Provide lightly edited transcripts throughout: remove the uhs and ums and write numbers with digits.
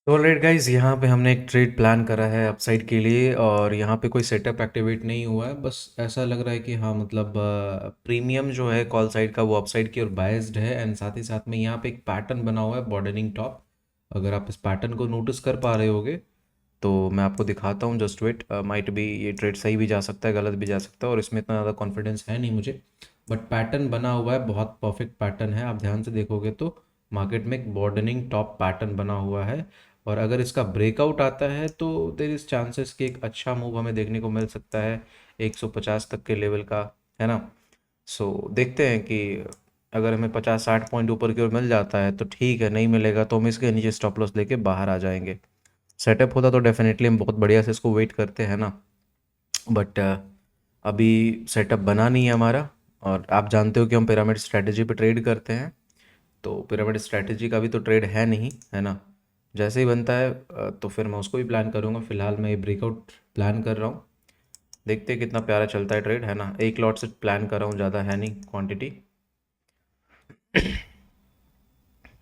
तो alright guys, यहाँ पे हमने एक ट्रेड प्लान करा है अपसाइड के लिए। और यहाँ पे कोई सेटअप एक्टिवेट नहीं हुआ है, बस ऐसा लग रहा है कि हाँ मतलब प्रीमियम जो है कॉल साइड का वो अपसाइड की ओर बायस्ड है। एंड साथ ही साथ में यहाँ पे एक पैटर्न बना हुआ है बॉर्डनिंग टॉप। अगर आप इस पैटर्न को नोटिस कर पा रहे होगे तो मैं आपको दिखाता हूँ। जस्ट वेट, माइट भी ये ट्रेड सही भी जा सकता है, गलत भी जा सकता है, और इसमें इतना ज़्यादा कॉन्फिडेंस है नहीं मुझे। बट पैटर्न बना हुआ है, बहुत परफेक्ट पैटर्न है। आप ध्यान से देखोगे तो मार्केट में एक बॉर्डनिंग टॉप पैटर्न बना हुआ है। और अगर इसका ब्रेकआउट आता है तो देर इज़ चांसेस कि एक अच्छा मूव हमें देखने को मिल सकता है 150 तक के लेवल का, है ना। सो देखते हैं कि अगर हमें 50-60 पॉइंट ऊपर की ओर मिल जाता है तो ठीक है, नहीं मिलेगा तो हम इसके नीचे स्टॉप लॉस लेके बाहर आ जाएंगे। सेटअप होता तो डेफिनेटली हम बहुत बढ़िया से इसको वेट करते हैं ना। बट अभी सेटअप बना नहीं है हमारा। और आप जानते हो कि हम पिरामिड स्ट्रैटेजी पे ट्रेड करते हैं। तो पिरामिड स्ट्रैटेजी का भी तो ट्रेड है नहीं, है ना। जैसे ही बनता है तो फिर मैं उसको भी प्लान करूँगा। फिलहाल मैं ये ब्रेकआउट प्लान कर रहा हूँ। देखते हैं कितना प्यारा चलता है ट्रेड, है ना। एक लॉट से प्लान कर रहा हूँ, ज़्यादा है नहीं क्वांटिटी।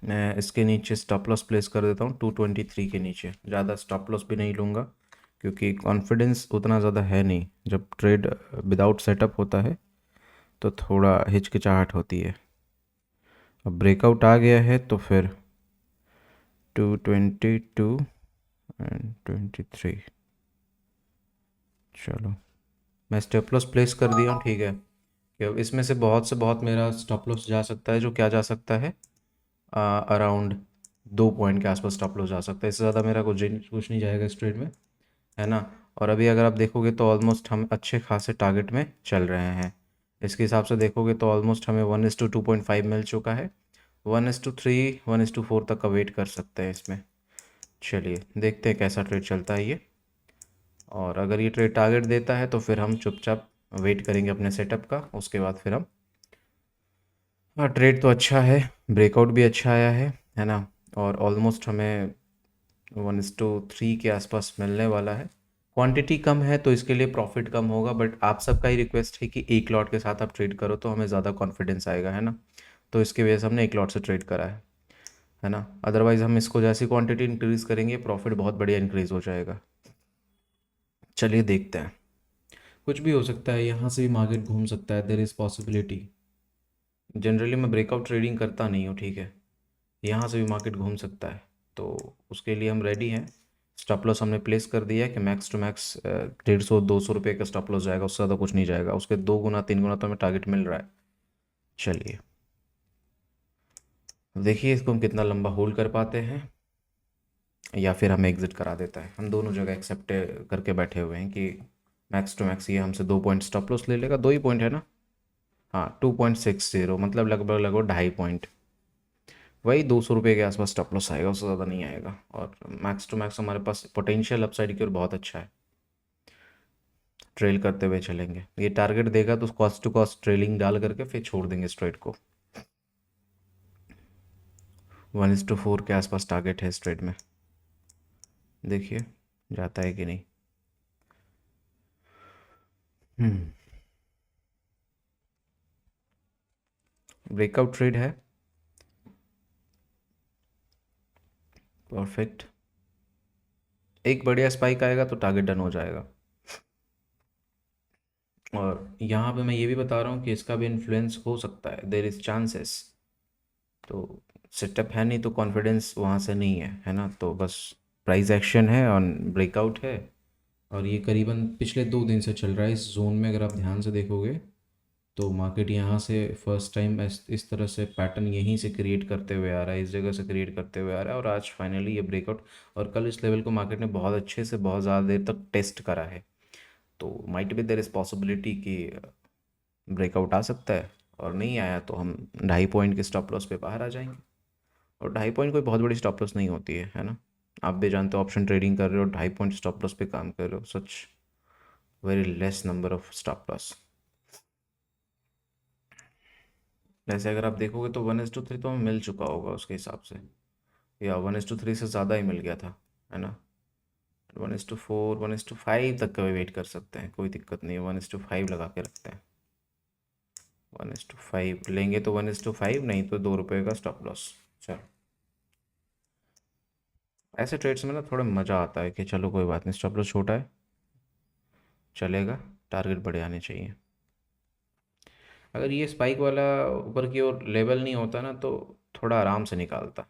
मैं इसके नीचे स्टॉप लॉस प्लेस कर देता हूँ 223 के नीचे। ज़्यादा स्टॉप लॉस भी नहीं लूँगा क्योंकि कॉन्फिडेंस उतना ज़्यादा है नहीं। जब ट्रेड विदाउट सेटअप होता है तो थोड़ा हिचकिचाहट होती है। अब ब्रेकआउट आ गया है तो फिर 222 एंड 23। चलो, मैं स्टॉप लॉस प्लेस कर दिया हूँ, ठीक है। कि अब इसमें से बहुत मेरा स्टॉप लॉस जा सकता है। जो क्या जा सकता है, अराउंड 2 पॉइंट के आसपास स्टॉप लॉस जा सकता है। इससे ज़्यादा मेरा कुछ नहीं जाएगा इस ट्रेड में, है ना। और अभी अगर आप देखोगे तो ऑलमोस्ट हम अच्छे खासे टारगेट में चल रहे हैं। इसके हिसाब से देखोगे तो ऑलमोस्ट हमें 1:2.5 मिल चुका है। 1:3 1:4 तक का वेट कर सकते हैं इसमें। चलिए देखते हैं कैसा ट्रेड चलता है ये। और अगर ये ट्रेड टारगेट देता है तो फिर हम चुपचाप वेट करेंगे अपने सेटअप का। उसके बाद फिर हम, हाँ ट्रेड तो अच्छा है, ब्रेकआउट भी अच्छा आया है ना। और ऑलमोस्ट हमें 1:3 के आसपास मिलने वाला है। क्वांटिटी कम है तो इसके लिए प्रॉफिट कम होगा, बट आप सबका ही रिक्वेस्ट है कि एक लॉट के साथ आप ट्रेड करो तो हमें ज़्यादा कॉन्फिडेंस आएगा, है ना। तो इसकी वजह से हमने एक लॉट से ट्रेड करा है ना। अदरवाइज़ हम इसको जैसी क्वांटिटी इंक्रीज़ करेंगे प्रॉफिट बहुत बढ़िया इंक्रीज़ हो जाएगा। चलिए देखते हैं। कुछ भी हो सकता है, यहाँ से भी मार्केट घूम सकता है, देर इज़ पॉसिबिलिटी। जनरली मैं ब्रेकआउट ट्रेडिंग करता नहीं हूँ, ठीक है। यहाँ से भी मार्केट घूम सकता है, तो उसके लिए हम रेडी हैं। स्टॉप लॉस हमने प्लेस कर दिया है कि मैक्स टू मैक्स 150-200 रुपये का स्टॉप लॉस जाएगा, उससे ज़्यादा कुछ नहीं जाएगा। उसके 2 गुना 3 गुना तो हमें टारगेट मिल रहा है। चलिए देखिए इसको हम कितना लंबा होल्ड कर पाते हैं, या फिर हमें एग्जिट करा देता है। हम दोनों जगह एक्सेप्ट करके बैठे हुए हैं कि मैक्स टू मैक्स ये हमसे 2 पॉइंट स्टॉप लॉस ले लेगा। 2 ही पॉइंट है ना। हाँ 2.60, मतलब लगभग लगभग 2.5 पॉइंट। वही 200 रुपये के आसपास स्टॉप लॉस आएगा, उससे ज़्यादा नहीं आएगा। और मैक्स टू मैक्स हमारे पास पोटेंशियल अपसाइड की ओर बहुत अच्छा है। ट्रेल करते हुए चलेंगे, ये टारगेट देगा तो कॉस्ट टू कॉस्ट ट्रेलिंग डाल करके फिर छोड़ देंगे इस ट्रेड को। 1:4 के आसपास टारगेट है इस ट्रेड में। देखिए जाता है कि नहीं। ब्रेकआउट ट्रेड है, परफेक्ट। एक बढ़िया स्पाइक आएगा तो टारगेट डन हो जाएगा। और यहाँ पे मैं ये भी बता रहा हूँ कि इसका भी इन्फ्लुएंस हो सकता है, देर इज़ चांसेस। तो सेटअप है नहीं तो कॉन्फिडेंस वहाँ से नहीं है ना। तो बस प्राइस एक्शन है और ब्रेकआउट है। और ये करीबन पिछले 2 दिन से चल रहा है इस जोन में। अगर आप ध्यान से देखोगे तो मार्केट यहाँ से फर्स्ट टाइम इस तरह से पैटर्न यहीं से क्रिएट करते हुए आ रहा है, इस जगह से क्रिएट करते हुए आ रहा है, और आज फाइनली ये ब्रेकआउट। और कल इस लेवल को मार्केट ने बहुत अच्छे से बहुत ज़्यादा देर तक टेस्ट करा है। तो might be there is possibility कि ब्रेकआउट आ सकता है। और नहीं आया तो हम 2.5 पॉइंट के स्टॉप लॉस पे बाहर आ जाएंगे। और 2.5 पॉइंट कोई बहुत बड़ी स्टॉप लॉस नहीं होती है ना। आप भी जानते हो, ऑप्शन ट्रेडिंग कर रहे हो, 2.5 पॉइंट स्टॉप लॉस पे काम कर रहे हो, such very less number of stop loss. वैसे अगर आप देखोगे तो 1:3 तो हमें मिल चुका होगा उसके हिसाब से, या 1:3 से ज़्यादा ही मिल गया था, है ना। 1:4 1:5 तक का भी वेट कर सकते हैं, कोई दिक्कत नहीं है। 1:5 लगा के रखते हैं। 1:5 लेंगे तो 1:5, नहीं तो 2 रुपये का स्टॉप लॉस। चलो ऐसे ट्रेड्स में ना थोड़ा मज़ा आता है कि चलो कोई बात नहीं, स्टॉप लॉस छोटा है, चलेगा, टारगेट बड़े आने चाहिए। अगर ये स्पाइक वाला ऊपर की ओर लेवल नहीं होता ना तो थोड़ा आराम से निकालता।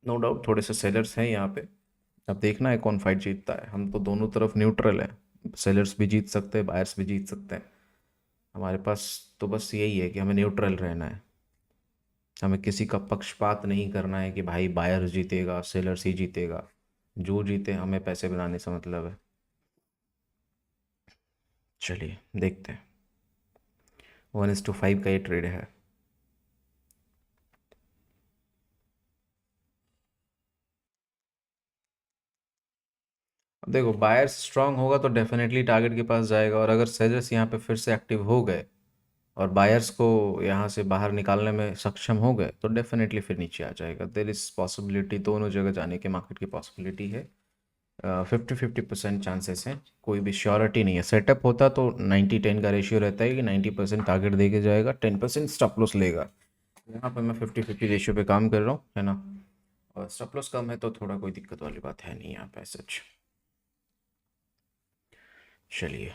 नो डाउट थोड़े से सेलर्स हैं यहाँ पे, अब देखना है कौन फाइट जीतता है। हम तो दोनों तरफ न्यूट्रल है, सेलर्स भी जीत सकते हैं, बायर्स भी जीत सकते हैं। हमारे पास तो बस यही है कि हमें न्यूट्रल रहना है, हमें किसी का पक्षपात नहीं करना है कि भाई बायर जीतेगा सेलर्स ही जीतेगा। जो जीते हमें पैसे बनाने से मतलब है। चलिए देखते हैं। 1:5 का ये ट्रेड है। अब देखो बायर्स स्ट्रांग होगा तो डेफिनेटली टारगेट के पास जाएगा, और अगर सेलर्स यहाँ पे फिर से एक्टिव हो गए और बायर्स को यहाँ से बाहर निकालने में सक्षम हो गए तो डेफिनेटली फिर नीचे आ जाएगा। देर इज़ पॉसिबिलिटी, दोनों जगह जाने के मार्केट की पॉसिबिलिटी है। 50-50% चांसेस हैं, कोई भी श्योरिटी नहीं है। सेटअप होता तो 90-10 का रेशियो रहता है कि 90% टारगेट दे के जाएगा, 10% स्टॉप लॉस लेगा। यहाँ पर मैं 50-50 रेशियो पे काम कर रहा हूँ, है ना। और स्टॉप लॉस कम है तो थोड़ा कोई दिक्कत वाली बात है नहीं यहाँ पे सच। चलिए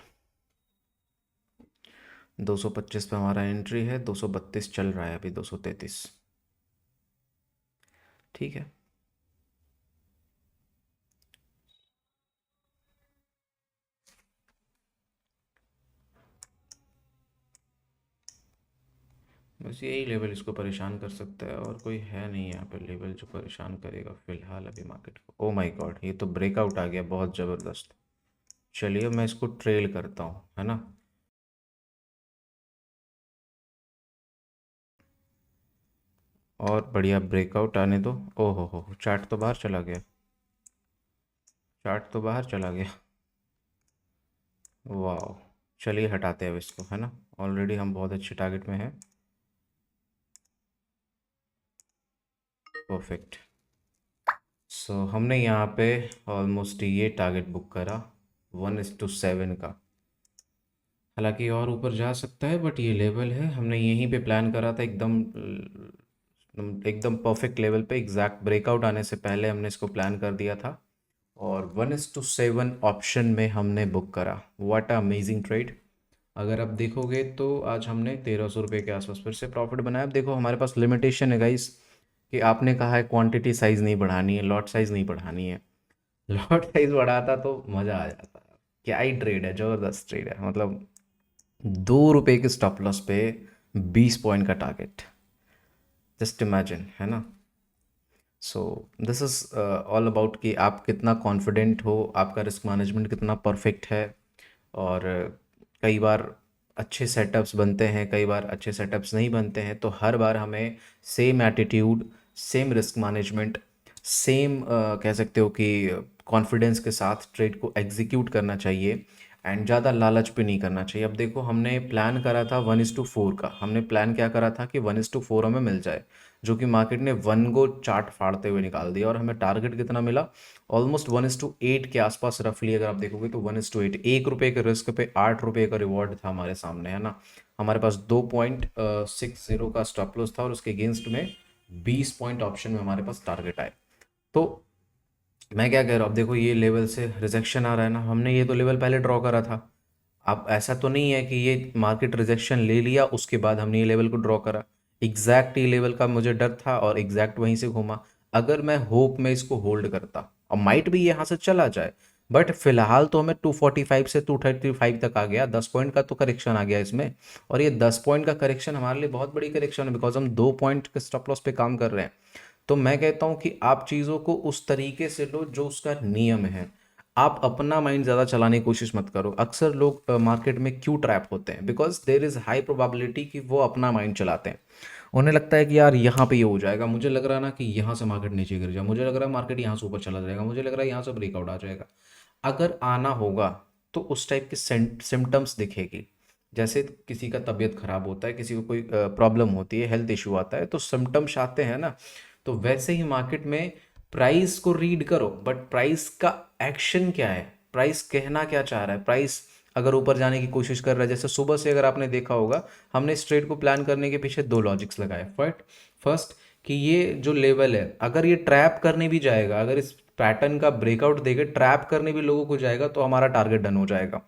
225 पे हमारा एंट्री है, 232 चल रहा है अभी, 233। ठीक है। बस यही लेवल इसको परेशान कर सकता है, और कोई है नहीं यहाँ पे लेवल जो परेशान करेगा फिलहाल अभी मार्केट को। ओ माय गॉड, ये तो ब्रेकआउट आ गया बहुत ज़बरदस्त। चलिए मैं इसको ट्रेल करता हूँ, है ना। और बढ़िया ब्रेकआउट आने दो। ओहो हो, चार्ट तो बाहर चला गया, चार्ट तो बाहर चला गया। वाह। चलिए हटाते हैं अब इसको, है ना। ऑलरेडी हम बहुत अच्छे टारगेट में हैं। परफेक्ट। सो हमने यहाँ पे ऑलमोस्ट ये टारगेट बुक करा 1:7 का। हालांकि और ऊपर जा सकता है बट ये लेवल है, हमने यहीं पे प्लान करा था एकदम एकदम परफेक्ट लेवल पे। एग्जैक्ट ब्रेकआउट आने से पहले हमने इसको प्लान कर दिया था, और 1:7 ऑप्शन में हमने बुक करा। What a amazing trade. अगर आप देखोगे तो आज हमने 1300 रुपये के आसपास फिर से प्रॉफिट बनाया। अब देखो हमारे पास लिमिटेशन है गाइस, कि आपने कहा है क्वांटिटी साइज़ नहीं बढ़ानी है, लॉट साइज़ नहीं बढ़ानी है। लॉट साइज़ बढ़ाता तो मज़ा आ जाता। क्या ही ट्रेड है, ज़बरदस्त ट्रेड है। मतलब 2 रुपये के स्टॉप लॉस पे 20 पॉइंट का टारगेट, जस्ट इमेजिन, है ना। So this is all about कि आप कितना कॉन्फिडेंट हो, आपका रिस्क मैनेजमेंट कितना परफेक्ट है। और कई बार अच्छे सेटअप्स बनते हैं, कई बार अच्छे सेटअप्स नहीं बनते हैं, तो हर बार हमें same attitude, same risk management, same कह सकते हो कि कॉन्फिडेंस के साथ ट्रेड को एग्जीक्यूट करना चाहिए। एंड ज़्यादा लालच पे नहीं करना चाहिए। अब देखो हमने प्लान करा था 1:4 का, हमने प्लान क्या करा था कि 1:4 हमें मिल जाए, जो कि मार्केट ने 1 को चार्ट फाड़ते हुए निकाल दिया, और हमें टारगेट कितना मिला, ऑलमोस्ट 1:8 के आसपास रफली। अगर आप देखोगे तो 1:8, 1 रुपये के रिस्क पे 8 रुपये का रिवॉर्ड था हमारे सामने, है ना। हमारे पास 2.60 का स्टॉप लॉस था, और उसके अगेंस्ट में 20 पॉइंट ऑप्शन में हमारे पास टारगेट आए। तो मैं क्या कह रहा हूँ, अब देखो ये लेवल से रिजेक्शन आ रहा है ना, हमने ये तो लेवल पहले ड्रॉ करा था। अब ऐसा तो नहीं है कि ये मार्केट रिजेक्शन ले लिया उसके बाद हमने ये लेवल को ड्रॉ करा। एग्जैक्ट ये लेवल का मुझे डर था और एग्जैक्ट वहीं से घूमा। अगर मैं होप में इसको होल्ड करता, और माइट भी यहाँ से चला जाए, बट फिलहाल तो हमें 245 से 235 तक आ गया, 10 पॉइंट का तो करेक्शन आ गया इसमें। और ये 10 पॉइंट का करेक्शन हमारे लिए बहुत बड़ी करेक्शन है, बिकॉज हम 2 पॉइंट के स्टॉप लॉस पे काम कर रहे हैं। तो मैं कहता हूँ कि आप चीज़ों को उस तरीके से लो जो उसका नियम है। आप अपना माइंड ज़्यादा चलाने की कोशिश मत करो। अक्सर लोग मार्केट में क्यों ट्रैप होते हैं, because there is high probability कि वो अपना माइंड चलाते हैं। उन्हें लगता है कि यार यहाँ पे ये हो जाएगा, मुझे लग रहा है ना कि यहाँ से मार्केट नीचे गिर जाए, मुझे लग रहा है मार्केट यहाँ से ऊपर चला जाएगा, मुझे लग रहा है यहाँ से ब्रेकआउट आ जाएगा। अगर आना होगा तो उस टाइप के सिम्टम्स दिखेगी। जैसे किसी का तबीयत खराब होता है, किसी को कोई प्रॉब्लम होती है, हेल्थ इशू आता है, तो सिम्टम्स आते हैं ना। तो वैसे ही मार्केट में प्राइस को रीड करो, बट प्राइस का एक्शन क्या है, प्राइस कहना क्या चाह रहा है। प्राइस अगर ऊपर जाने की कोशिश कर रहा है, जैसे सुबह से अगर आपने देखा होगा, हमने इस ट्रेड को प्लान करने के पीछे दो लॉजिक्स लगाए। फर्स्ट, कि ये जो लेवल है अगर ये ट्रैप करने भी जाएगा, अगर इस पैटर्न का ब्रेकआउट देके ट्रैप करने भी लोगों को जाएगा तो हमारा टारगेट डन हो जाएगा।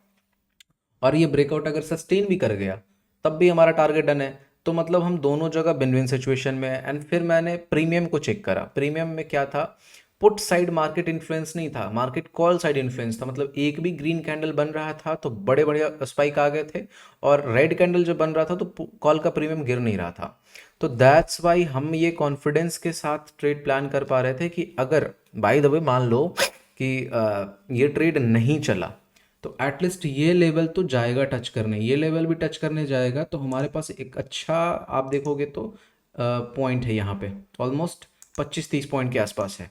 और ये ब्रेकआउट अगर सस्टेन भी कर गया तब भी हमारा टारगेट डन है। तो मतलब हम दोनों जगह विन विन सिचुएशन में है। एंड फिर मैंने प्रीमियम को चेक करा। प्रीमियम में क्या था, पुट साइड मार्केट इन्फ्लुएंस नहीं था, मार्केट कॉल साइड इन्फ्लुएंस था। मतलब एक भी ग्रीन कैंडल बन रहा था तो बड़े बड़े स्पाइक आ गए थे, और रेड कैंडल जब बन रहा था तो कॉल का प्रीमियम गिर नहीं रहा था। तो दैट्स वाई हम ये कॉन्फिडेंस के साथ ट्रेड प्लान कर पा रहे थे कि अगर बाय द वे मान लो कि ये ट्रेड नहीं चला तो एटलीस्ट ये लेवल तो जाएगा टच करने, ये लेवल भी टच करने जाएगा तो हमारे पास एक अच्छा, आप देखोगे तो पॉइंट है यहाँ पे, ऑलमोस्ट 25-30 पॉइंट के आसपास है।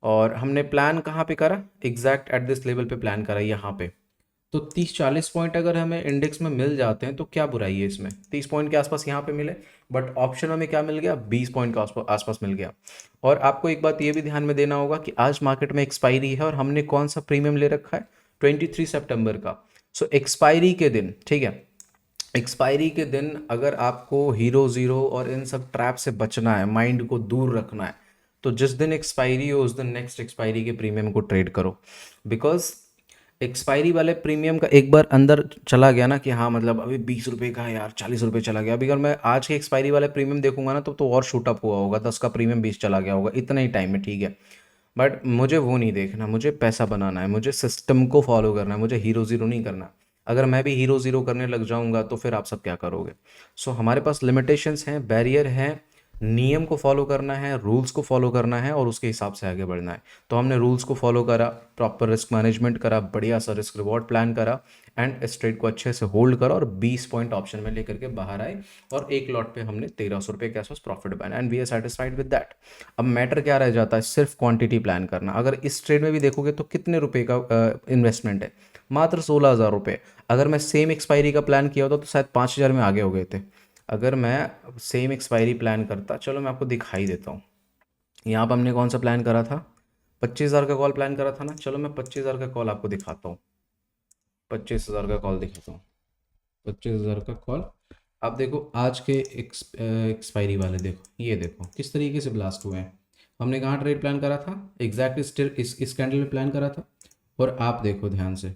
और हमने प्लान कहाँ पे करा, एग्जैक्ट एट दिस लेवल पे प्लान करा यहाँ पे। तो 30-40 पॉइंट अगर हमें इंडेक्स में मिल जाते हैं तो क्या बुराई है इसमें, 30 पॉइंट के आसपास यहाँ पे मिले। बट ऑप्शन में क्या मिल गया, 20 पॉइंट के आसपास मिल गया। और आपको एक बात ये भी ध्यान में देना होगा कि आज मार्केट में एक्सपायरी है और हमने कौन सा प्रीमियम ले रखा है, 23 सितंबर का। सो एक्सपायरी के दिन, ठीक है, एक्सपायरी के दिन अगर आपको हीरो ज़ीरो और इन सब ट्रैप से बचना है, माइंड को दूर रखना है, तो जिस दिन एक्सपायरी हो उस दिन नेक्स्ट एक्सपायरी के प्रीमियम को ट्रेड करो। बिकॉज एक्सपायरी वाले प्रीमियम का एक बार अंदर चला गया ना कि हाँ मतलब अभी 20 रुपये का है यार, 40 रुपये चला गया, अभी अगर मैं आज के एक्सपायरी वाले प्रीमियम देखूंगा ना तो और शूट अप हुआ होगा, 10 का प्रीमियम 20 चला गया होगा इतना ही टाइम में, ठीक है। बट मुझे वो नहीं देखना, मुझे पैसा बनाना है, मुझे सिस्टम को फॉलो करना है, मुझे हीरो ज़ीरो नहीं करना। अगर मैं भी हीरो ज़ीरो करने लग जाऊंगा तो फिर आप सब क्या करोगे। सो हमारे पास लिमिटेशंस हैं, बैरियर हैं, नियम को फॉलो करना है, रूल्स को फॉलो करना है और उसके हिसाब से आगे बढ़ना है। तो हमने रूल्स को फॉलो करा, प्रॉपर रिस्क मैनेजमेंट करा, बढ़िया सा रिस्क रिवॉर्ड प्लान करा, एंड इस ट्रेड को अच्छे से होल्ड करा और 20 पॉइंट ऑप्शन में लेकर के बाहर आए। और एक लॉट पे हमने 1300 रुपये के आसपास प्रॉफिट बनाया and we are satisfied with that. अब मैटर क्या रह जाता है, सिर्फ क्वांटिटी प्लान करना। अगर इस ट्रेड में भी देखोगे तो कितने रुपए का इन्वेस्टमेंट है, मात्र 16,000 रुपये। अगर मैं सेम एक्सपायरी का प्लान किया होता तो शायद 5,000 में आगे हो गए थे। अगर मैं सेम एक्सपायरी प्लान करता, चलो मैं आपको दिखाई देता हूँ। यहाँ पर हमने कौन सा प्लान करा था, 25,000 का कॉल प्लान करा था ना। चलो मैं 25,000 का कॉल आपको दिखाता हूँ, 25,000 का कॉल दिखाता हूँ। 25,000 का कॉल आप देखो, आज के एक्सपायरी वाले देखो, ये देखो किस तरीके से ब्लास्ट हुए हैं। हमने कहाँ ट्रेड प्लान करा था, एग्जैक्ट इस कैंडल में प्लान करा था। और आप देखो ध्यान से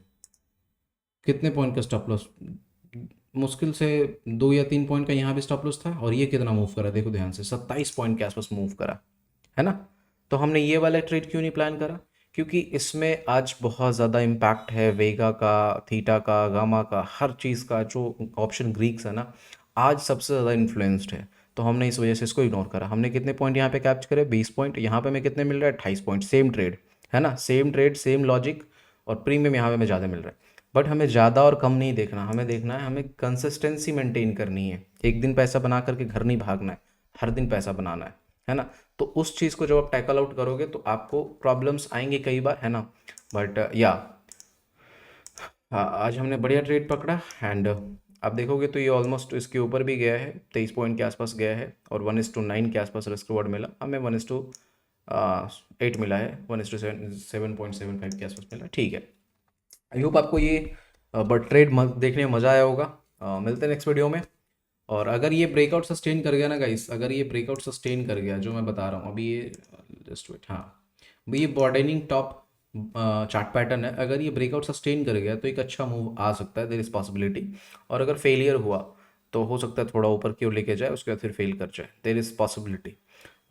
कितने पॉइंट का स्टॉप लॉस, मुश्किल से 2 या 3 पॉइंट का यहाँ भी स्टॉप लॉस था। और ये कितना मूव करा देखो ध्यान से, 27 पॉइंट के आसपास मूव करा, है ना। तो हमने ये वाला ट्रेड क्यों नहीं प्लान करा, क्योंकि इसमें आज बहुत ज़्यादा इम्पैक्ट है वेगा का, थीटा का, गामा का, हर चीज़ का। जो ऑप्शन ग्रीक्स है ना, आज सबसे ज़्यादा इन्फ्लुएंस्ड है। तो हमने इस वजह से इसको इग्नोर करा। हमने कितने पॉइंट यहाँ पे कैप्च करे, 20 पॉइंट। यहाँ पे हमें कितने मिल रहा है, 28 पॉइंट। सेम ट्रेड है ना, सेम ट्रेड, सेम लॉजिक, और प्रीमियम यहाँ पे हमें ज़्यादा मिल रहा है। बट हमें ज़्यादा और कम नहीं देखना, हमें देखना है, हमें कंसिस्टेंसी मेंटेन करनी है। एक दिन पैसा बना करके घर नहीं भागना है, हर दिन पैसा बनाना है ना। तो उस चीज़ को जब आप टैकल आउट करोगे तो आपको प्रॉब्लम्स आएंगे कई बार, है ना। बट या हाँ, आज हमने बढ़िया ट्रेड पकड़ा। एंड आप देखोगे तो ये ऑलमोस्ट इसके ऊपर भी गया है, 23 पॉइंट के आसपास गया है। और 1:9 के आसपास रिस्क रिवॉर्ड मिला हमें, 1:8 मिला है, 1:7.75 के आसपास मिला, ठीक है। आई होप आपको ये बट ट्रेड देखने में मज़ा आया होगा। मिलते हैं नेक्स्ट वीडियो में। और अगर ये ब्रेकआउट सस्टेन कर गया ना गाइस, अगर ये ब्रेकआउट सस्टेन कर गया जो मैं बता रहा हूँ अभी, ये जस्ट वेट, हाँ ये बॉर्डनिंग टॉप चार्ट पैटर्न है, अगर ये ब्रेकआउट सस्टेन कर गया तो एक अच्छा मूव आ सकता है, देयर इज़ पॉसिबिलिटी। और अगर फेलियर हुआ तो हो सकता है थोड़ा ऊपर की ओर लेके जाए, उसके बाद फिर फेल कर जाए, देयर इज़ पॉसिबिलिटी।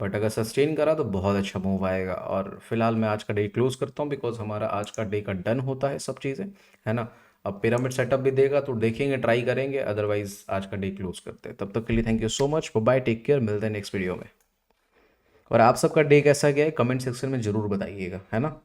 बट अगर सस्टेन करा तो बहुत अच्छा मूव आएगा। और फिलहाल मैं आज का डे क्लोज करता हूँ, बिकॉज हमारा आज का डे का डन होता है सब चीज़ें, है ना। अब पिरामिड सेटअप भी देगा तो देखेंगे, ट्राई करेंगे, अदरवाइज आज का डे क्लोज करते हैं। तब तक के लिए thank you so much, bye, take care, मिलते हैं नेक्स्ट वीडियो में। और आप सबका डे कैसा गया है कमेंट सेक्शन में ज़रूर बताइएगा, है ना।